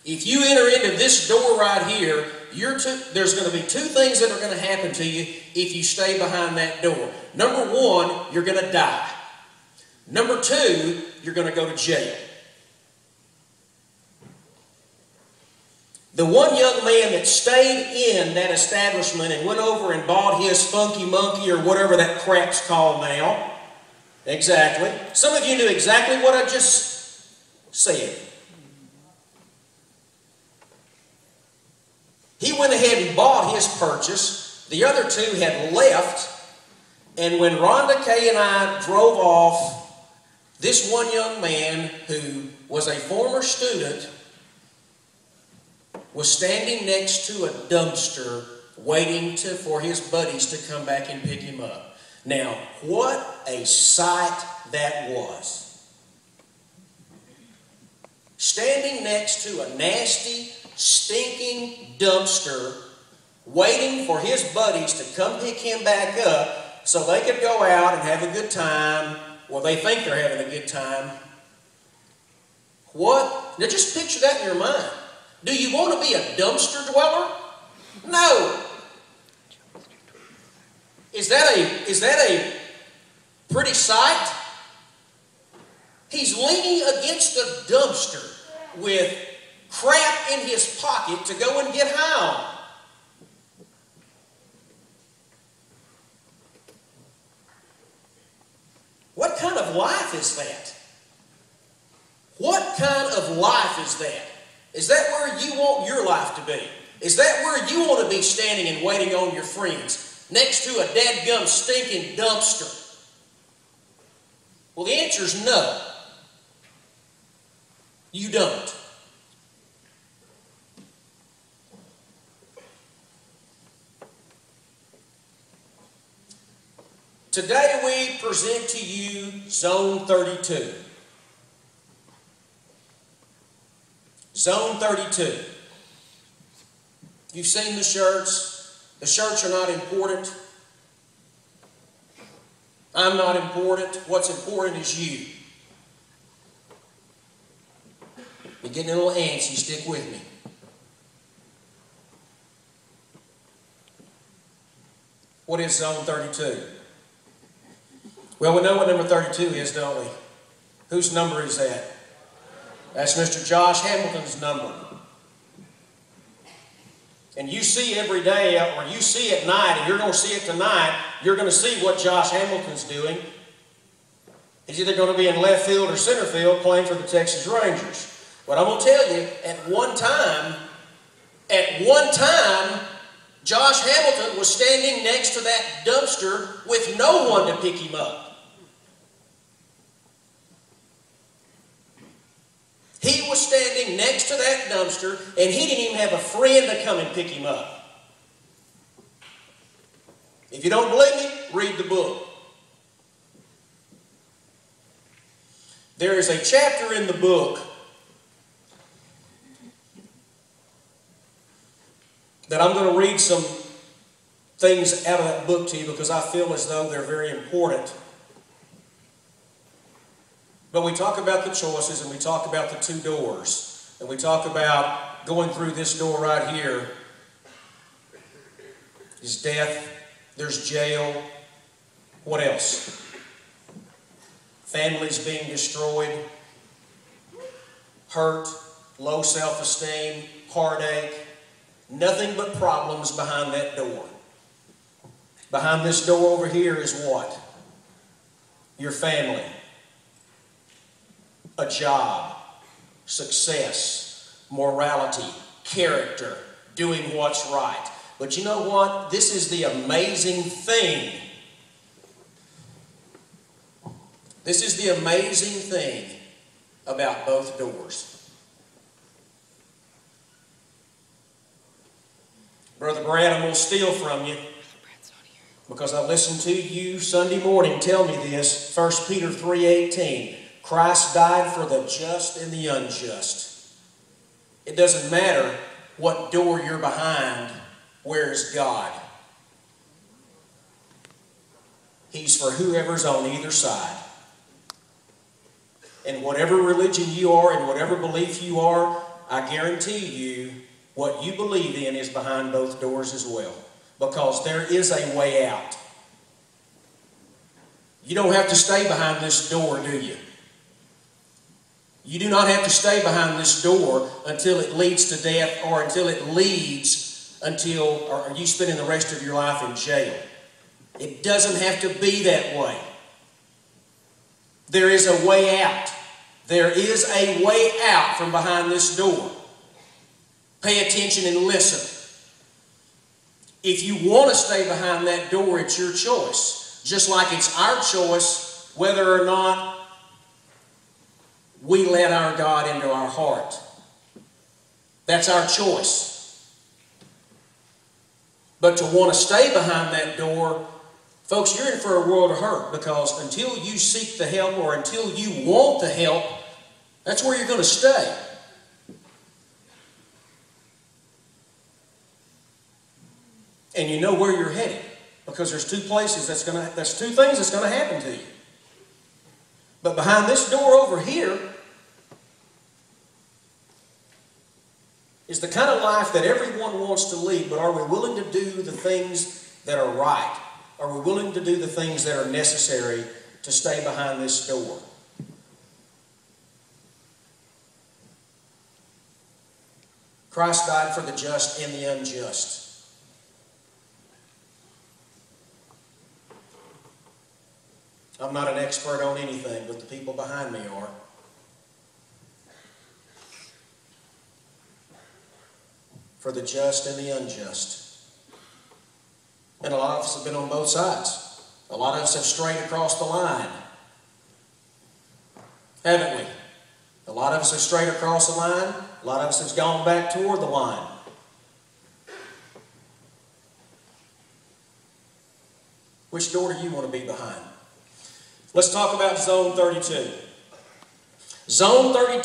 If you enter into this door right here, there's going to be two things that are going to happen to you if you stay behind that door. Number one, you're going to die. Number two, you're going to go to jail. The one young man that stayed in that establishment and went over and bought his funky monkey or whatever that crap's called now. Exactly. Some of you knew exactly what I just said. He went ahead and bought his purchase. The other two had left. And when Rhonda Kay and I drove off, this one young man who was a former student was standing next to a dumpster waiting for his buddies to come back and pick him up. Now, what a sight that was. Standing next to a nasty, stinking dumpster, waiting for his buddies to come pick him back up so they could go out and have a good time. Well, they think they're having a good time. What? Now just picture that in your mind. Do you want to be a dumpster dweller? No. Is that a pretty sight? He's leaning against a dumpster with crap in his pocket to go and get high on. What kind of life is that? What kind of life is that? Is that where you want your life to be? Is that where you want to be standing and waiting on your friends? Next to a dadgum stinking dumpster? Well, the answer is no. You don't. Today we present to you Zone 32. Zone 32. You've seen the shirts. The shirts are not important. I'm not important. What's important is you. You're getting a little antsy. Stick with me. What is Zone 32? Well, we know what number 32 is, don't we? Whose number is that? That's Mr. Josh Hamilton's number. And you see every day, or you see at night, and you're going to see it tonight, you're going to see what Josh Hamilton's doing. He's either going to be in left field or center field playing for the Texas Rangers. But I'm going to tell you, at one time, Josh Hamilton was standing next to that dumpster with no one to pick him up. He was standing next to that dumpster, and he didn't even have a friend to come and pick him up. If you don't believe me, read the book. There is a chapter in the book that I'm going to read some things out of that book to you because I feel as though they're very important. But we talk about the choices, and we talk about the two doors, and we talk about going through this door right here. There's death, there's jail. What else? Families being destroyed, hurt, low self-esteem, heartache. Nothing but problems behind that door. Behind this door over here is what? Your family. A job, success, morality, character, doing what's right. But you know what? This is the amazing thing. This is the amazing thing about both doors. Brother Brad, I'm going to steal from you because I listened to you Sunday morning tell me this, 1 Peter 3:18. Christ died for the just and the unjust. It doesn't matter what door you're behind, where's God? He's for whoever's on either side. And whatever religion you are and whatever belief you are, I guarantee you what you believe in is behind both doors as well. Because there is a way out. You don't have to stay behind this door, do you? You do not have to stay behind this door until it leads to death, or until it leads or you spending the rest of your life in jail. It doesn't have to be that way. There is a way out. There is a way out from behind this door. Pay attention and listen. If you want to stay behind that door, it's your choice. Just like it's our choice whether or not we let our God into our heart. That's our choice. But to want to stay behind that door, folks, you're in for a world of hurt, because until you seek the help, or until you want the help, that's where you're going to stay. And you know where you're headed, because there's two things that's going to happen to you. But behind this door over here is the kind of life that everyone wants to lead, but are we willing to do the things that are right? Are we willing to do the things that are necessary to stay behind this door? Christ died for the just and the unjust. I'm not an expert on anything, but the people behind me are. For the just and the unjust. And a lot of us have been on both sides. A lot of us have strayed across the line. Haven't we? A lot of us have strayed across the line. A lot of us have gone back toward the line. Which door do you want to be behind? Let's talk about zone 32. Zone 32